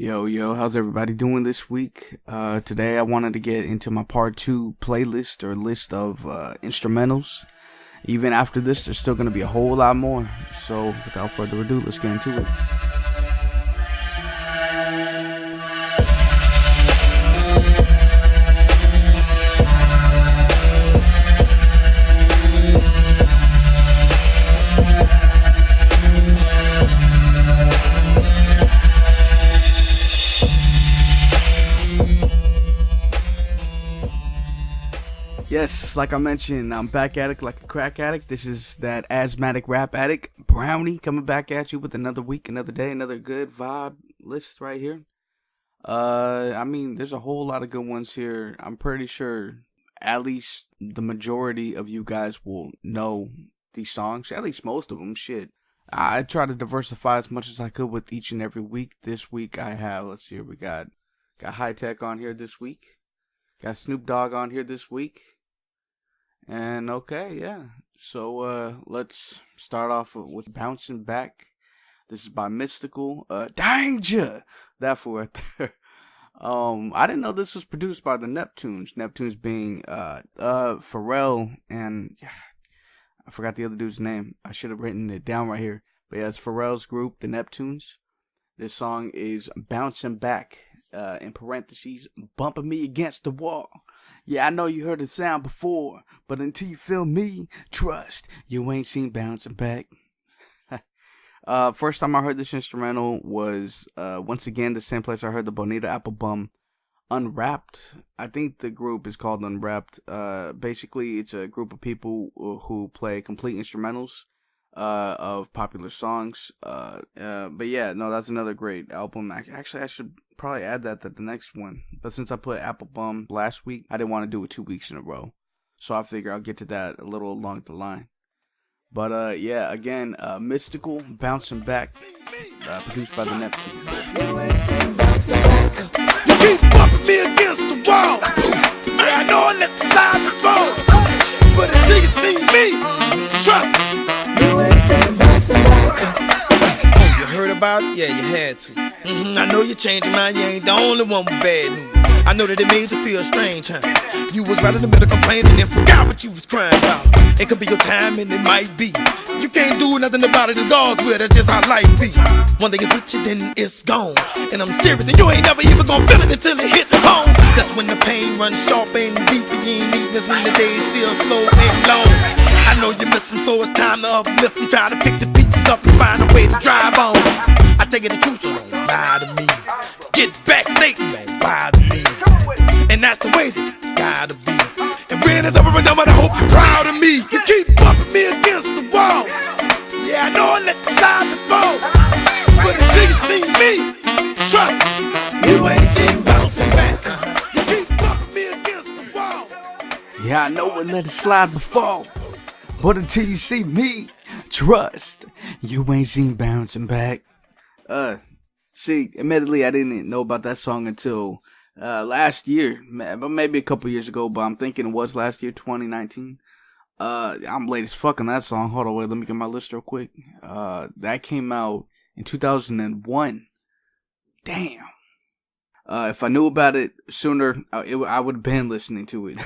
Yo, how's everybody doing this week? Today I wanted to get into my part 2 playlist or list of instrumentals. Even after this, there's still going to be a whole lot more. So without further ado, let's get into it. Yes, like I mentioned, I'm back at it like a crack addict. This is that asthmatic rap addict, Brownie, coming back at you with another week, another day, another good vibe list right here. There's a whole lot of good ones here. I'm pretty sure at least the majority of you guys will know these songs, at least most of them, shit. I try to diversify as much as I could with each and every week. This week I have, we got Hi-Tek on here this week. Got Snoop Dogg on here this week. And so let's start off with Bouncin Back. This is by Mystikal. Danger! That fool right there. I didn't know this was produced by the Neptunes. Neptunes being Pharrell and I forgot the other dude's name. I should have written it down right here. But yeah, it's Pharrell's group, the Neptunes. This song is Bouncin Back. In parentheses, bumping me against the wall. Yeah, I know you heard the sound before, but until you feel me, trust, you ain't seen Bouncin Back. First time I heard this instrumental was, once again, the same place I heard the Bonita Applebum, Unwrapped. I think the group is called Unwrapped. Basically, it's a group of people who play complete instrumentals of popular songs. But yeah, no, that's another great album. Actually, I should probably add that to the next one. But since I put Applebum last week, I didn't want to do it 2 weeks in a row. So I figure I'll get to that a little along the line. But again, Mystikal, Bouncin Back, produced by the Neptunes. You keep bumping me against the wall. Yeah, I know I let the slide before, but until you see me, trust me, you ain't seen Bouncin Back. You heard about it? Yeah, you had to. I know you changed your mind, you ain't the only one with bad news. I know that it made you feel strange, huh? You was right in the middle complaining and forgot what you was crying about. It could be your time and it might be. You can't do nothing about it, it's God's will, that's just how life be. One day it's with you, then it's gone. And I'm serious, and you ain't never even gonna feel it until it hit home. That's when the pain runs sharp and deep, and you ain't eating. That's when the days feel slow and long. I know you miss them, so it's time to uplift and try to pick the pieces up and find a way to drive on. I take it the truth, so don't lie to me. Get back, Satan, don't bother me. And that's the way that it gotta be. And when it's over and done, I hope you're proud of me. You keep bumping me against the wall. Yeah, I know I let the slide before, but until you see me, trust me, you ain't seen Bouncin Back. You keep bumping me against the wall. Yeah, I know I let it slide before, but until you see me, trust, you ain't seen Bouncin Back. Admittedly, I didn't know about that song until last year, but maybe a couple years ago, but I'm thinking it was last year, 2019. I'm late as fuck on that song. Hold on, wait, let me get my list real quick. That came out in 2001. Damn. If I knew about it sooner, I would have been listening to it.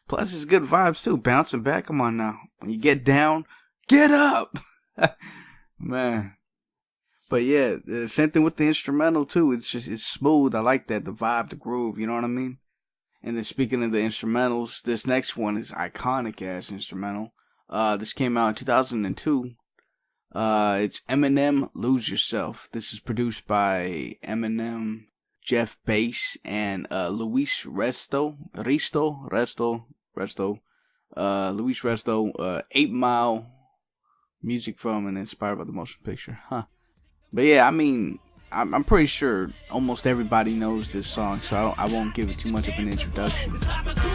Plus, it's good vibes too. Bouncin Back, come on now. When you get down, get up. Man. But yeah, same thing with the instrumental too. It's smooth. I like that. The vibe, the groove, you know what I mean? And then speaking of the instrumentals, this next one is iconic ass instrumental. This came out in 2002. It's Eminem, Lose Yourself. This is produced by Eminem, Jeff Bass, and Luis Resto. Luis Resto, 8 Mile, music from and inspired by the motion picture. But yeah, I mean, I'm pretty sure almost everybody knows this song, so I won't give it too much of an introduction.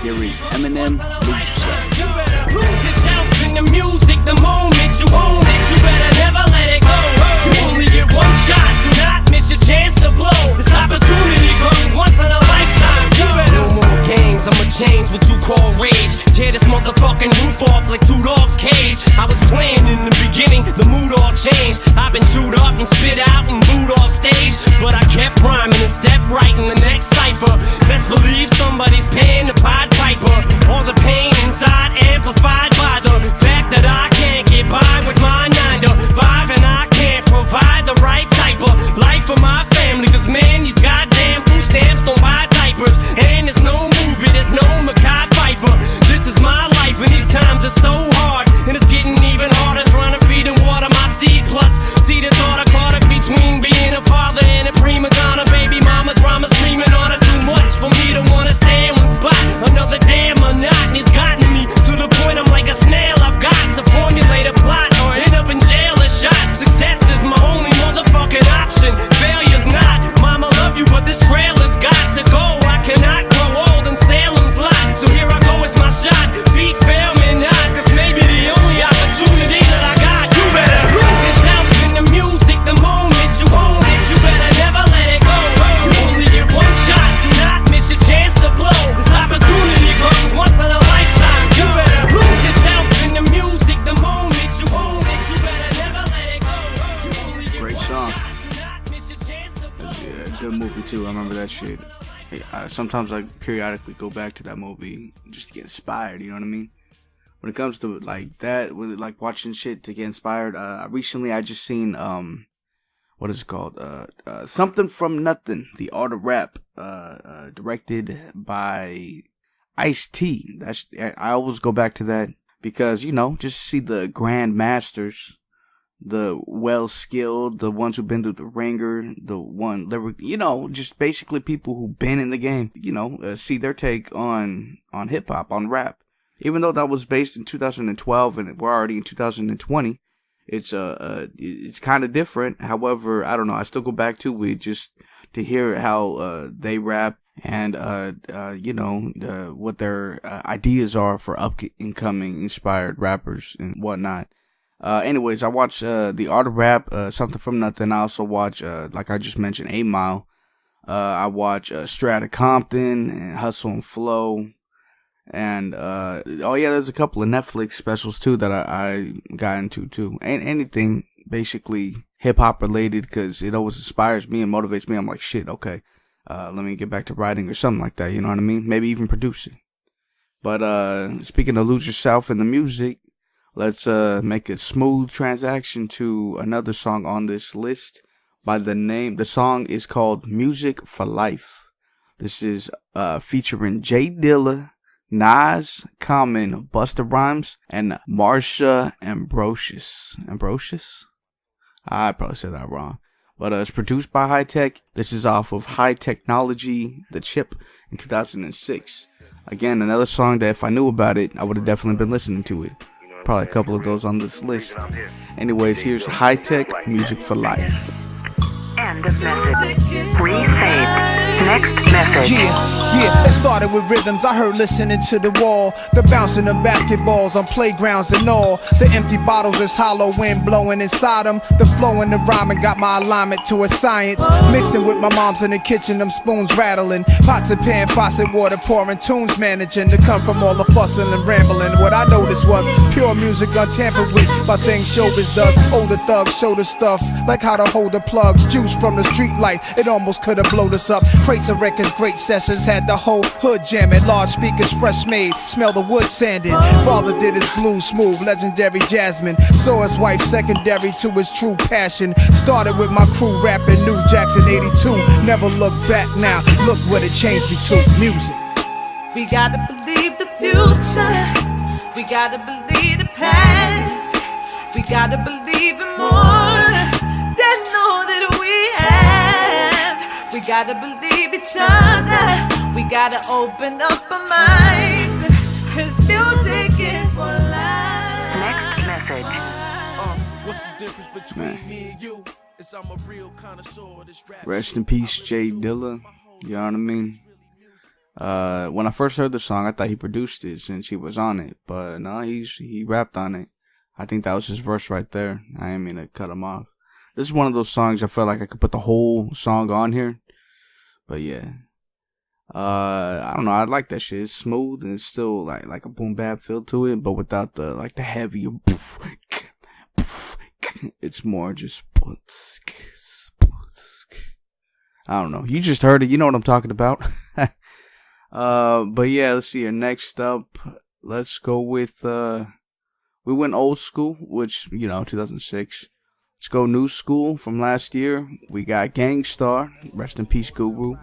Here is Eminem, Lose Yourself. You better lose yourself in the music the moment you own it. You better never let it go. You only get one shot, do not miss your chance to blow. This opportunity comes once in a lifetime. You better no more games, I'ma change what you call rage. Tear this motherfucking roof off like two dogs' cage. I was playing in the beginning, the mood all changed. I've been chewed up and spit out and booed off stage, but I kept writing the next cipher. Best believe somebody's paying the Pied Piper. All the pain inside amplified by the fact that I can't get by with my 9 to 5, and I can't provide the right type of life for my family. Cause man, these goddamn food stamps don't buy diapers. And there's no movie, there's no Mackay Pfeiffer. This is my life and these times are so hard. And it's getting even harder trying to feed and water my seed. Plus, see this order caught up between being a father and a prima donna. Baby mama drama screaming on her too much for me to wanna stay in one spot. Another damn monotony's gotten me to the point I'm like a snail. I've got to formulate a plot or end up in jail or shot. Success is my only motherfucking option. Failure's not. Mama love you, but this trailer's got to go. I cannot grow old in Salem's lot. So here I go, it's my shot. Feet fail me not. This may be the only opportunity that I got. You better lose yourself in the music the moment you own it. You better never let it go. You only get one shot. Do not miss your chance to blow. This opportunity comes once in a lifetime. You better lose yourself in the music the moment you own it. You better never let it go. You only get Great one song. shot. Do not miss your chance to blow. Yeah, good movie too. I remember that shit. Sometimes I periodically go back to that movie just to get inspired. You know what I mean? When it comes to like that, with like watching shit to get inspired. Recently I just seen what is it called? Something from Nothing, The Art of Rap, directed by Ice-T. I always go back to that because, you know, just see the grand masters, the well-skilled, the ones who've been through the ringer, the one, you know, just basically people who've been in the game, you know, see their take on hip-hop, on rap. Even though that was based in 2012 and we're already in 2020, it's kind of different. However, I don't know, I still go back to it just to hear how they rap and you know, what their ideas are for up-and-coming inspired rappers and whatnot. Anyways, I watch The Art of Rap, Something from Nothing. I also watch, like I just mentioned, 8 Mile. I watch Strata Compton and Hustle and Flow. And, oh yeah, there's a couple of Netflix specials too that I got into too. Anything basically hip hop related, cause it always inspires me and motivates me. I'm like, shit, okay, let me get back to writing or something like that. You know what I mean? Maybe even producing. But, speaking of lose yourself in the music, let's, make a smooth transaction to another song on this list the song is called Music for Life. This is, featuring Dilla, Nas, Common, Busta Rhymes, and Marsha Ambrosius. Ambrosius? I probably said that wrong. But it's produced by Hi-Tek. This is off of Hi-Teknology, The Chip, in 2006. Again, another song that if I knew about it, I would have definitely been listening to it. Probably a couple of those on this list. Anyways, here's Hi-Tek, Music for Life. End of message. Resave. Next message. Yeah, it started with rhythms I heard listening to the wall. The bouncing of basketballs on playgrounds and all. The empty bottles is hollow, wind blowing inside them. The flow and the rhyming got my alignment to a science. Mixing with my mom's in the kitchen, them spoons rattling. Pots and pan, faucet water pouring, tunes managing to come from all the fussing and rambling. What I noticed was pure music untampered with by things showbiz does. Older thugs show the stuff, like how to hold the plugs. Juice from the street light, it almost could have blowed us up. Crates of records, great sessions, had the whole hood jamming. Large speakers, fresh made, smell the wood sanding. Father did his blues smooth, legendary Jasmine. Saw his wife secondary to his true passion. Started with my crew rapping New Jackson 82. Never look back now, look what it changed me to. Music. We gotta believe the future. We gotta believe the past. We gotta believe in more than all that we have. We gotta believe each other. We gotta open up our minds. Cause music is for life. Next message. What's the difference between me and you? Is I'm a real connoisseur of this rap. Rest in peace, Dilla. You know what I mean? When I first heard the song, I thought he produced it since he was on it. But no, he rapped on it. I think that was his verse right there. I didn't mean to cut him off. This is one of those songs I felt like I could put the whole song on here. But yeah. I don't know, I like that shit. It's smooth and it's still like a boom bap feel to it, but without the heavy poof, poof. It's more just I don't know. You just heard it. You know what I'm talking about. But yeah, let's see here. Next up, let's go with, we went old school, which, 2006. Let's go new school from last year. We got Starr, rest in peace, Guru.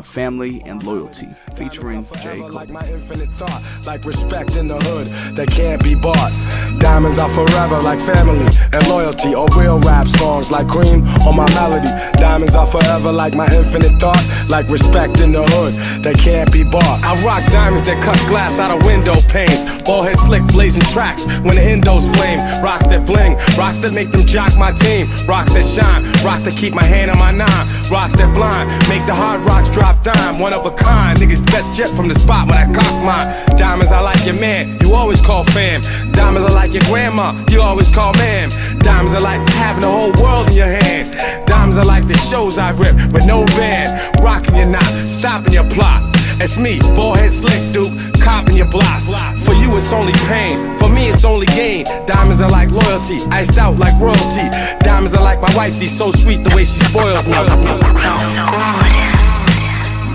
Family and Loyalty, featuring J. Cole. Like my infinite thought, like respect in the hood that can't be bought. Diamonds are forever like family and loyalty, or real rap songs like cream on my melody. Diamonds are forever like my infinite thought, like respect in the hood that can't be bought. I rock diamonds that cut glass out of window panes, ball head slick blazing tracks when the endos flame. Rocks that bling, rocks that make them jock my team. Rocks that shine, rocks that keep my hand on my nine. Rocks that blind, make the hard rocks drop dime, one of a kind. Niggas best jet from the spot when I cock mine. Diamonds are like your man, you always call fam. Diamonds are like your grandma, you always call ma'am. Diamonds are like having the whole world in your hand. Diamonds are like the shows I rip with no band. Rocking your knot, stopping your plot. It's me, ballhead slick duke, copping your block. For you it's only pain, for me it's only gain. Diamonds are like loyalty, iced out like royalty. Diamonds are like my wifey, so sweet the way she spoils me.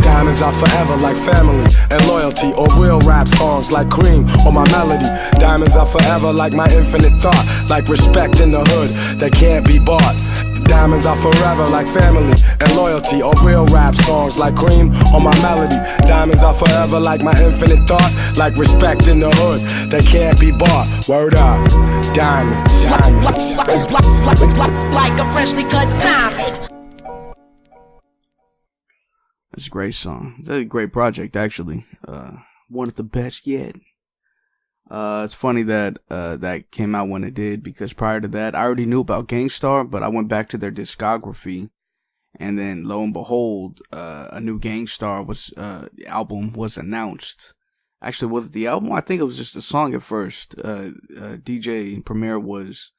Diamonds are forever like family and loyalty, or real rap songs like cream on my melody. Diamonds are forever like my infinite thought, like respect in the hood that can't be bought. Diamonds are forever like family and loyalty, or real rap songs like cream on my melody. Diamonds are forever like my infinite thought, like respect in the hood that can't be bought. Word up, diamonds, diamonds. Like a freshly cut diamond. That's a great song. It's a great project, actually. One of the best yet. It's funny that that came out when it did, because prior to that, I already knew about Starr, but I went back to their discography, and then lo and behold, a new Starr album was announced. Actually, was it the album? I think it was just a song at first. DJ Premier was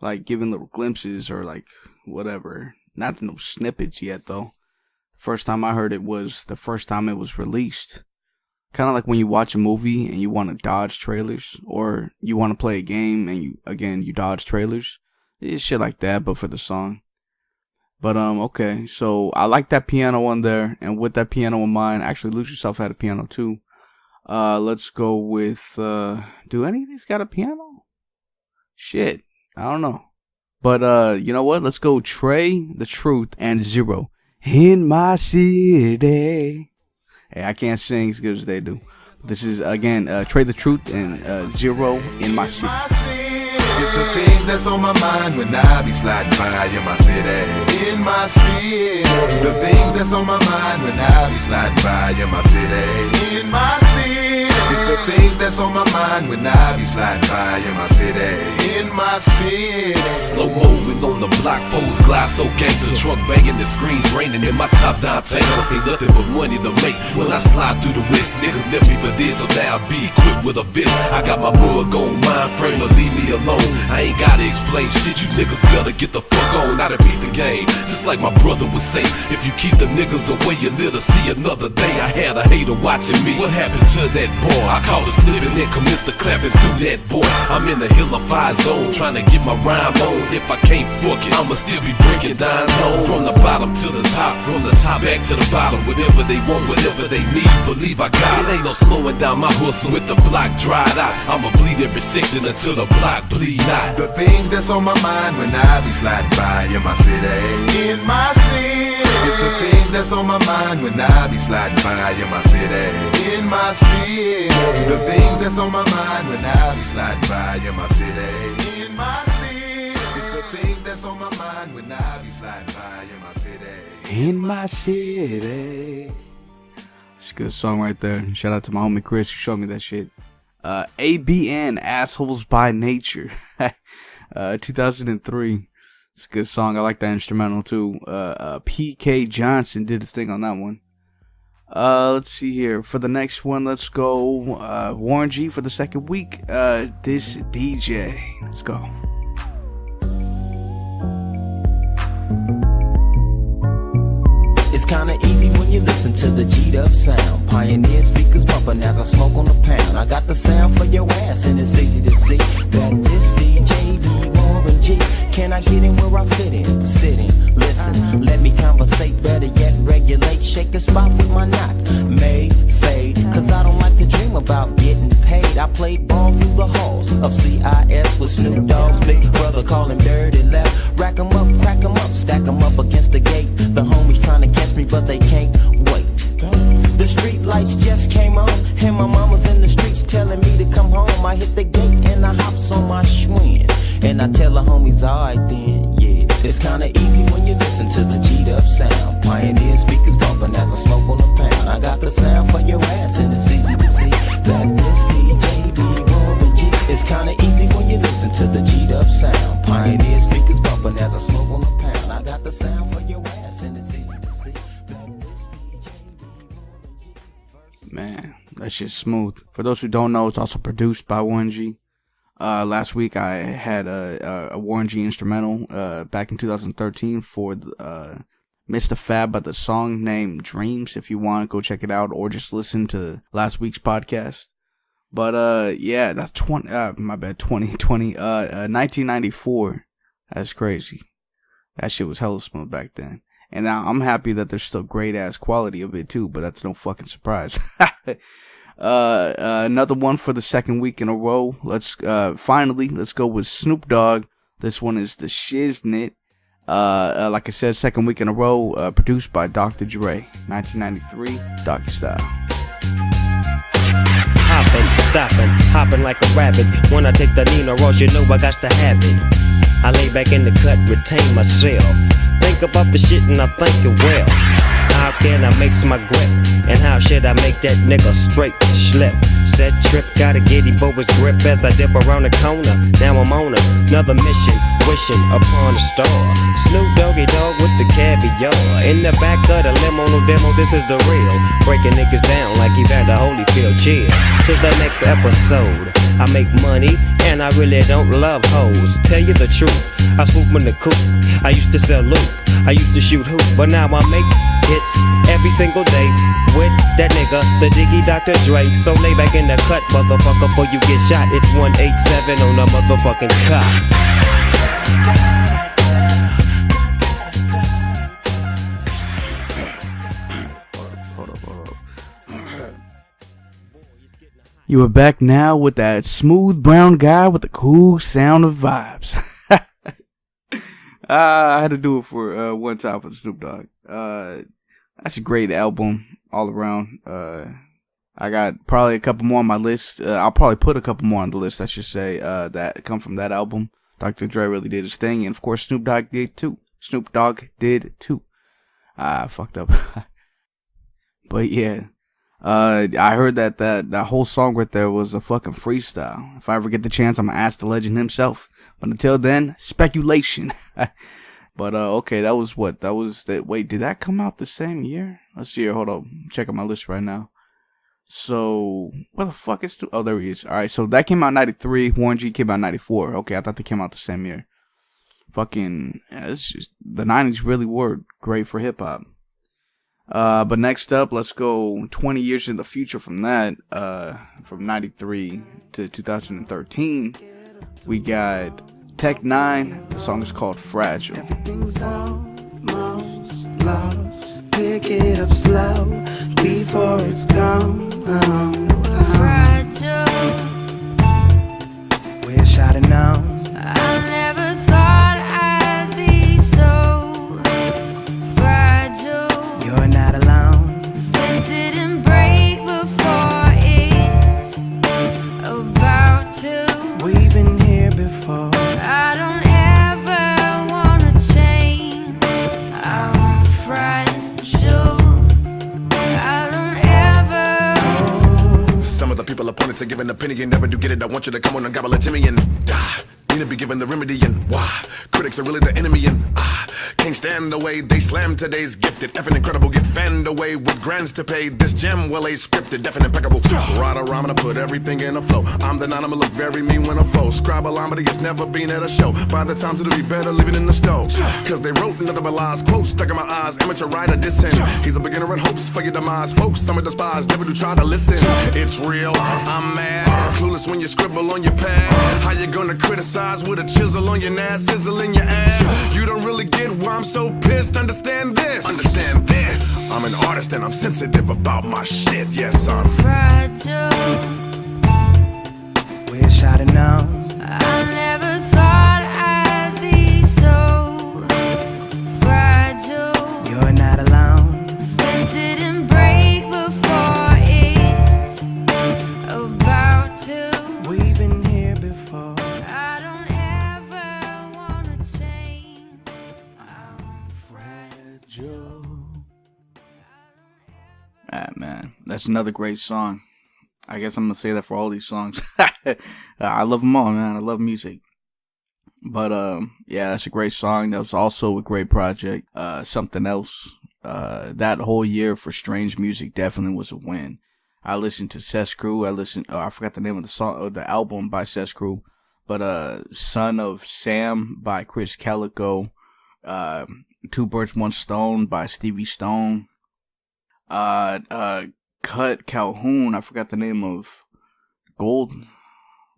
like giving little glimpses or like whatever. Not no snippets yet though. First time I heard it was the first time it was released. Kind of like when you watch a movie and you want to dodge trailers, or you want to play a game and you dodge trailers. It's shit like that, but for the song. But okay, so I like that piano on there, and with that piano in mind, actually Lose Yourself had a piano too. Let's go with do any of these got a piano? Shit, I don't know. But you know what? Let's go Trae, The Truth, and Zero. In my city. Hey, I can't sing as good as they do. This is, again, Trae, The Truth, and Zero, In My City. It's the things that's on my mind when I be sliding by in my city. In my city. The things that's on my mind when I be sliding by in my city. In my city. It's the things that's on my mind when I be sliding by in my city. In my city. Slow moving on the block, foes glide so gangster. Truck banging, the screens raining in my top down tank. Ain't nothing but money to make when I slide through the west. Niggas left me for this, so now I be equipped with a vest. I got my mug on, mind frame to leave me alone. I ain't gotta explain shit, you niggas better get the fuck on. I done beat the game, just like my brother would say. If you keep the niggas away, you live to see another day. I had a hater watching me. What happened to that boy? I caught her slipping and commenced to clapping through that boy. I'm in the hillified zone, trying to get my rhyme on. If I can't fuck it, I'ma still be breaking down zone. From the bottom to the top, from the top back to the bottom. Whatever they want, whatever they need, believe I got it. Ain't no slowing down my hustle with the block dried out. I'ma bleed every section until the block bleed out. The things that's on my mind when I be sliding by in my city. In my city. It's the things that's on my mind when I be sliding by in my city. In my city. The things that's on my mind when I be sliding by in my city. In my city. It's the things that's on my mind when I be sliding by in my city. In my city. It's a good song right there. Shout out to my homie Chris who showed me that shit. ABN, Assholes by Nature. 2003. It's a good song. I like that instrumental too. PK Johnson did his thing on that one. Let's see here. For the next one, let's go Warren G for the second week. This DJ. Let's go. It's kinda easy when you listen to the G'd up sound. Pioneer speakers bumping as I smoke on the pound. I got the sound for your ass, and it's easy to see that this DJ be Warren G. Can I get in where I fit in? Sit in, listen, let me conversate, better yet regulate. Shake a spot with my knot, may fade. Cause I don't like to dream about getting paid. I played ball through the halls of CIS with Snoop Dogg's big brother calling dirty left. Rack 'em up, crack 'em up, stack 'em up against the gate. The homies trying to catch me but they can't wait. The street lights just came on, and my mama's in the streets telling me to come home. I hit the gate and I hops on my Schwinn, and I tell the homies, alright then, yeah. It's kinda easy when you listen to the G'd up sound. Pioneer speakers bumping as I smoke on a pound. I got the sound for your ass, and it's easy to see that this DJ be Warren G. It's kinda easy when you listen to the G'd up sound. Pioneer speakers bumping as I smoke on a pound. I got the sound for your ass, and it's easy to see that this DJ be Warren G. Man, that's just smooth. For those who don't know, it's also produced by Warren G. Last week I had a Warren G instrumental back in 2013 for Mr. Fab by the song named Dreams. If you want, go check it out or just listen to last week's podcast. But yeah, that's 1994. That's crazy. That shit was hella smooth back then. And now I'm happy that there's still great ass quality of it too, but that's no fucking surprise. Another one for the second week in a row. Let's go with Snoop Dogg. This one is the Shiznit. Like I said, second week in a row, produced by Dr. Trae, 1993, Doggstyle. Hopping, stopping, hopping like a rabbit. When I take the Nina Ross, you know I got to have it. I lay back in the cut, retain myself. Think about the shit and I think it well. How can I mix my grip? And how should I make that nigga straight slip? Set trip, gotta get him over his grip as I dip around the corner. Now I'm on another mission, wishing upon a star. Snoop Doggy Dogg with the caviar. In the back of the limo, no demo, this is the real. Breaking niggas down like Evander Holyfield. Cheers to the next episode. I make money and I really don't love hoes. Tell you the truth, I swoop in the coop. I used to sell loot, I used to shoot hoop, but now I make hits every single day with that nigga, the Diggy Dr. Dre. So lay back in the cut, motherfucker, before you get shot. It's 187 on the motherfucking cop. You are back now with that smooth brown guy with the cool sound of vibes. I had to do it for one time for Snoop Dogg. That's a great album all around. I got probably a couple more on my list. I'll probably put a couple more on the list, I should say, that come from that album. Dr. Dre really did his thing, and of course Snoop Dogg did too. I fucked up. But yeah. I heard that whole song right there was a fucking freestyle. If I ever get the chance, I'm gonna ask the legend himself. But until then, speculation. But okay, that was what? Wait, did that come out the same year? Let's see here. Hold up. I'm checking my list right now. So, where the fuck is... Oh, there he is. Alright, so that came out in 93. Warren G came out in 94. Okay, I thought they came out the same year. Fucking... Yeah, it's just... The 90s really were great for hip-hop. But next up, let's go 20 years in the future from that. From 93 to 2013. We got Tech 9. The song is called Fragile. Everything's almost lost. Pick it up slow before it's gone. Fragile. Wish I'd have known. I never thought I'd be so fragile. You're not alone. It didn't break before it's about to. We've been here before. I don't ever wanna change. I'm fragile. I don't ever. Some of the people appointed to give an opinion never do get it. I want you to come on and gobble a Jimmy and die. Need to be given the remedy and why critics are really the enemy and can't stand the way they slam today's gifted. Effing incredible, get fanned away with grants to pay. This gem well ain't scripted, deaf and impeccable. Right or I'm gonna put everything in a flow. I'm the nine, I'ma look very mean when I foe. Scribe-a-lomedy has never been at a show. By the times it'll be better living in the stove. Cause they wrote nothing but lies, quotes stuck in my eyes. Amateur writer dissing. He's a beginner in hopes for your demise. Folks, some are despised, never do try to listen. It's real, I'm mad. Clueless when you scribble on your pad. How you gonna criticize eyes with a chisel on your ass, sizzling your ass. You don't really get why I'm so pissed. Understand this. Understand this. I'm an artist and I'm sensitive about my shit. Yes, I'm fragile. We're shouting now. I never thought I'd be so fragile. You're not alone. It didn't break before it's about to. We've been here before. I don't ever wanna change. I'm fragile. Ah, man, that's another great song. I guess I'm gonna say that for all these songs. I love them all, man. I love music. But yeah, that's a great song. That was also a great project. Something else. That whole year for Strange Music definitely was a win. I listened to Cess Crew. I forgot the name of the song or the album by Cess Crew. But Son of Sam by Chris Calico. Two Birds, One Stone by Stevie Stone. Cut Calhoun, I forgot the name of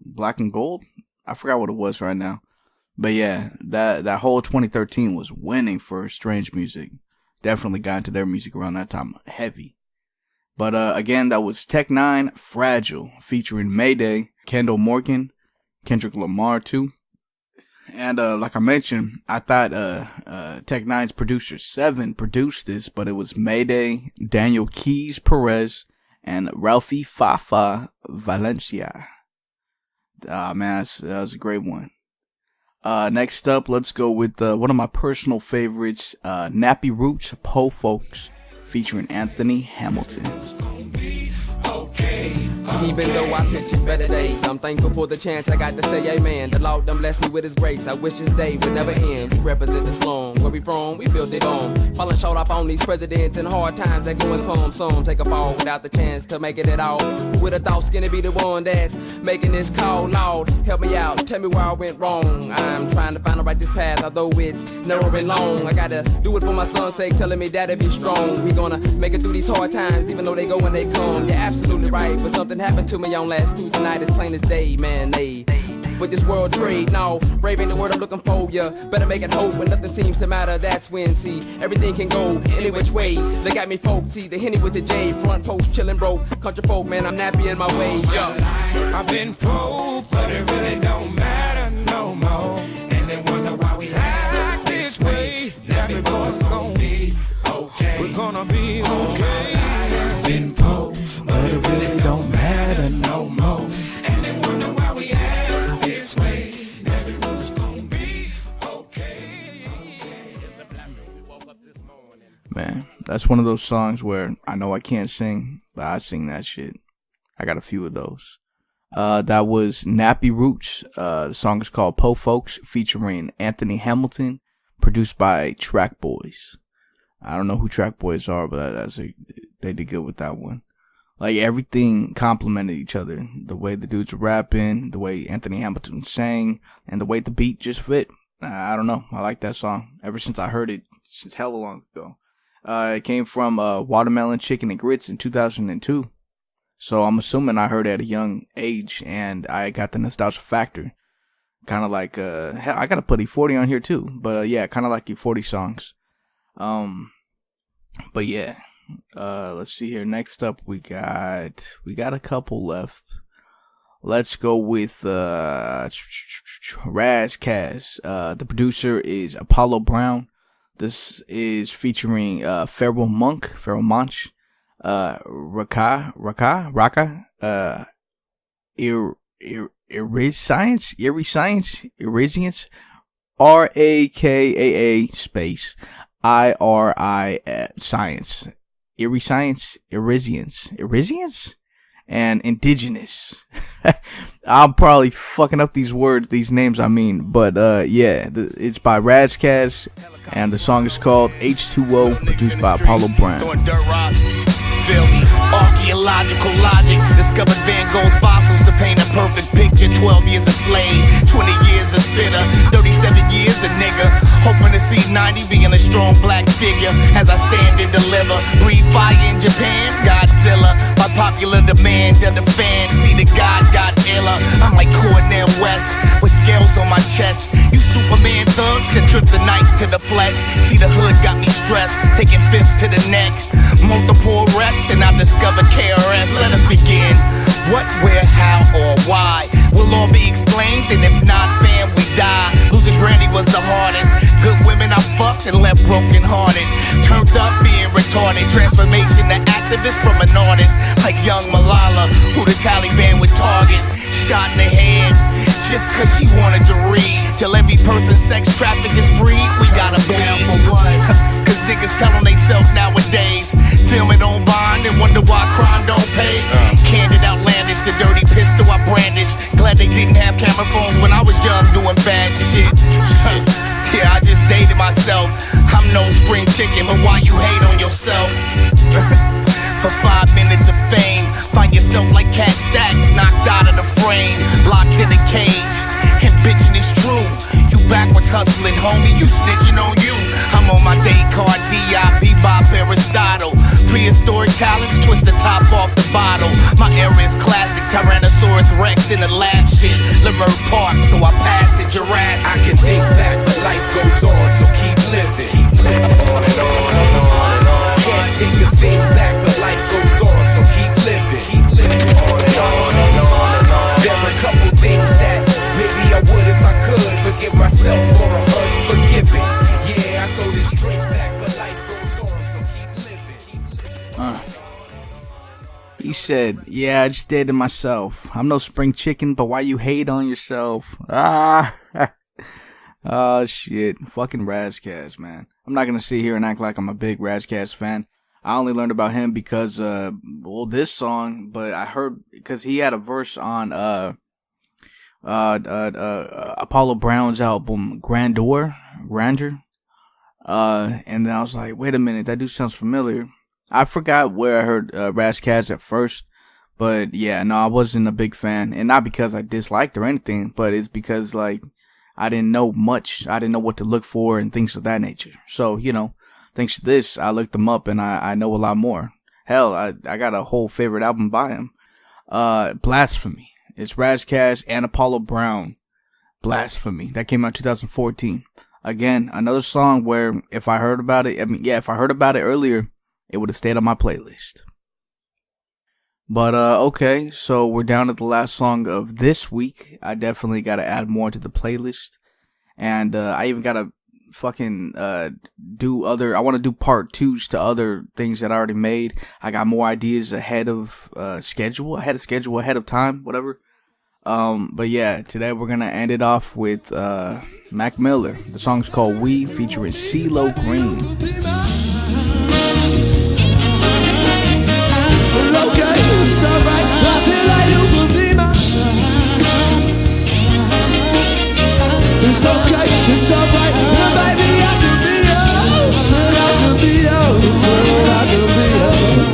Black and Gold. I forgot what it was right now. But yeah, that whole 2013 was winning for Strange Music. Definitely got into their music around that time heavy. But again, that was Tech N9ne, Fragile, featuring MAYDAY, Kendall Morgan, Kendrick Lamar too. And like I mentioned, I thought Tech N9ne's producer 7 produced this, but it was MAYDAY, Daniel Keys Perez, and Ralfy FAFA Valencia. Man, that was a great one. Next up, let's go with one of my personal favorites, Nappy Roots, Po Folks, featuring Anthony Hamilton. Even though I picture better days, I'm thankful for the chance I got to say amen. The Lord done blessed me with his grace. I wish this day would never end. We represent the slum. Where we from, we built it on. Falling short up on these presidents and hard times that go and come. Some take a fall without the chance to make it at all. Who would have thought Skinny be the one that's making this call? Lord, help me out. Tell me where I went wrong. I'm trying to find the righteous path, although it's narrow and long. I gotta do it for my son's sake, telling me that be strong. We gonna make it through these hard times, even though they go when they come. You're absolutely right, but something happened to me on last Tuesday night, as plain as day, man. With this world trade, no, brave ain't the word I'm looking for, ya. Better make it hope when nothing seems to matter. That's when, see, everything can go any which way. Look at me, folks, see the Henny with the J, front post chillin' broke. Country folk, man, I'm nappy in my way, yo. I've been broke, but it really don't matter no more. And they wonder why we act this way. Now before it's gonna be okay. We're gonna be okay. I've been broke, but it really don't matter no more. And they wonder why we act this way. Everyone's gonna be okay. Man, that's one of those songs where I know I can't sing, but I sing that shit. I got a few of those. That was Nappy Roots. The song is called Po Folks, featuring Anthony Hamilton, produced by Track Boys. I don't know who Track Boys are, but they did good with that one. Like, everything complemented each other. The way the dudes were rapping, the way Anthony Hamilton sang, and the way the beat just fit. I don't know. I like that song ever since I heard it, since hella long ago. It came from Watermelon Chicken and Grits in 2002. So I'm assuming I heard it at a young age, and I got the nostalgia factor. Kind of like, hell, I gotta put E40 on here too. But yeah, kind of like E40 songs. But yeah, let's see here. Next up, we got a couple left. Let's go with Razkaz. The producer is Apollo Brown. This is featuring Pharoah Monch, Raka, Eerie Science, RAKAA space IRI Science, Eerie Science, Irisians, and Indigenous. I'm probably fucking up these names, but yeah, it's by Razkaz, and the song is called H2O, produced by Apollo Brown. Throwing dirt rocks, feel me? Archaeological logic, discovered Van Gogh's fossils to paint a perfect picture. 12 years a slave, 20 years a spitter, 37 years a nigga. Hoping to see 90 being a strong black figure as I stand and deliver. Breathe fire in Japan, Godzilla. By popular demand, they're the fans. See the God got iller. I'm like Cornel West with scales on my chest. You Superman thugs can trip the knife to the flesh. See the hood got me stressed, taking fifths to the neck. Multiple arrests and I discovered KRS. Let us begin. What, where, how, or why will all be explained, and if not, fam, we die. Losing granny was the hardest. Good women I fucked and left broken hearted. Turned up being retarded. Transformation to activist from an artist like young Malala, who the Taliban would target. Shot in the head just cause she wanted to read. Till every person's sex traffic is free, we gotta bleed. For what? Cause niggas tell on they self nowadays. Film it on Vine and wonder why crime don't pay. Candid outlandish, the dirty pistol I brandish. Glad they didn't have camera phones when I was young doing bad shit. Yeah, I just dated myself. I'm no spring chicken, but why you hate on yourself? For 5 minutes of fame, find yourself like Cat Stacks, knocked out of the frame, locked in a cage. And bitchin' is true. You backwards hustling, homie, you snitching on you. I'm on my day card, D.I. Bebop Aristotle. Prehistoric talents, twist the top off the bottle. My era is classic, Tyrannosaurus Rex in the lab shit. Lamar Park, so I pass it, Jurassic. I can think back, but life goes on, so keep living. On and on and on and on. Can't take a thing back, but life goes on, so keep living. On and on and on and on. There are a couple things that maybe I would if I could. Forgive myself for I'm unforgiving. Yeah, I throw this drink back, but life goes on, so keep living. He said, yeah, I just dated myself. I'm no spring chicken, but why you hate on yourself? Oh, shit. Fucking Razkaz, man. I'm not gonna sit here and act like I'm a big Razkaz fan. I only learned about him because, this song, but I heard, because he had a verse on, Apollo Brown's album, Grandeur. And then I was like, wait a minute, that dude sounds familiar. I forgot where I heard, Razkaz at first, but yeah, no, I wasn't a big fan, and not because I disliked or anything, but it's because, like, I didn't know much. I didn't know what to look for and things of that nature. So, thanks to this, I looked him up and I know a lot more. Hell, I got a whole favorite album by him. Blasphemy. It's Razkaz and Apollo Brown. Blasphemy. That came out in 2014. Again, another song where if I heard about it, if I heard about it earlier, it would have stayed on my playlist. But, okay, so we're down to the last song of this week. I definitely gotta add more to the playlist. And, I even gotta fucking, I wanna do part 2s to other things that I already made. I got more ideas ahead of, schedule, ahead of time, whatever. But yeah, today we're gonna end it off with, Mac Miller. The song's called We, featuring CeeLo Green. Okay, it's alright. I feel like you could be my. It's okay, it's alright. Well, baby, I could be yours. Said I could be yours. Said I could be yours.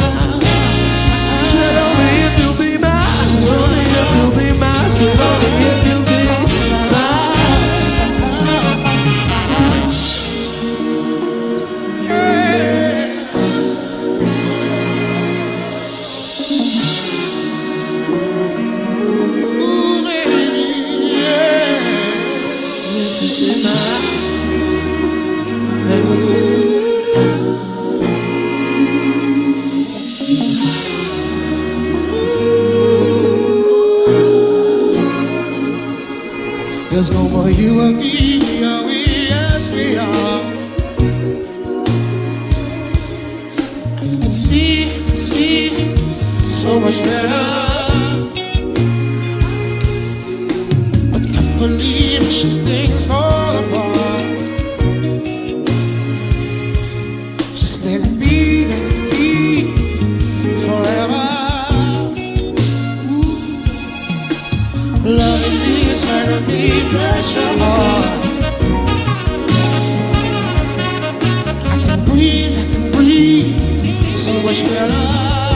Said only if you be mine. Only if you be mine. Said only if you be mine. Yeah. There's no more you and me, we are, yes we are. You can see so much better. But you can't believe it's just things fall apart. Just let it be forever. Loving me is hurting me, bless your heart. I can breathe, so much better.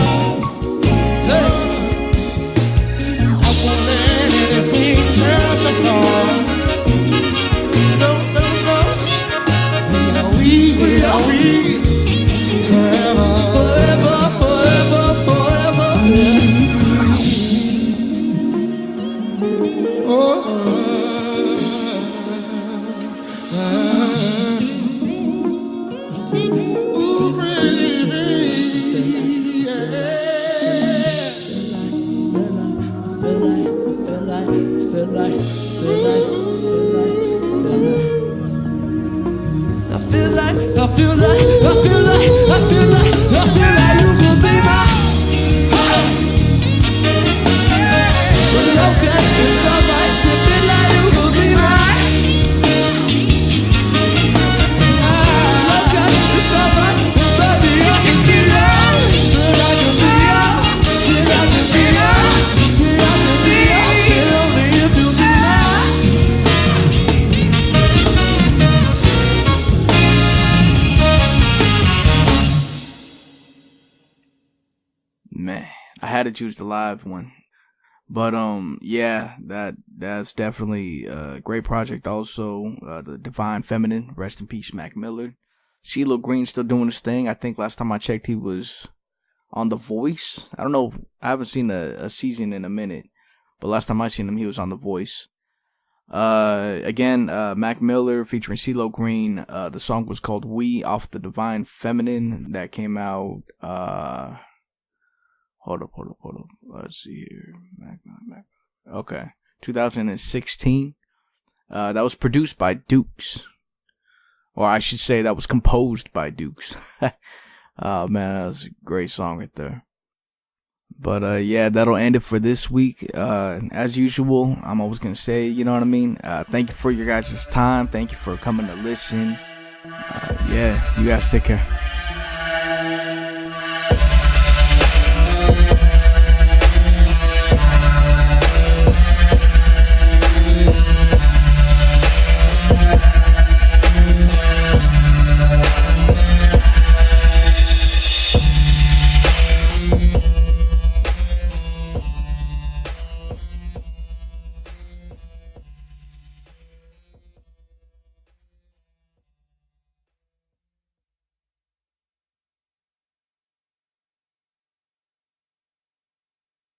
Man, I had to choose the live one. But yeah, that's definitely a great project. Also, the Divine Feminine, rest in peace, Mac Miller. CeeLo Green still doing his thing. I think last time I checked, he was on The Voice. I don't know. I haven't seen a season in a minute, but last time I seen him, he was on The Voice. Again, Mac Miller featuring CeeLo Green. The song was called "We" off the Divine Feminine that came out. Hold up. Let's see here. Okay. 2016. That was produced by Dukes. Or I should say that was composed by Dukes. Oh man, that was a great song right there. But yeah, that'll end it for this week. As usual, I'm always gonna say, you know what I mean? Thank you for your guys' time. Thank you for coming to listen. Yeah, you guys take care.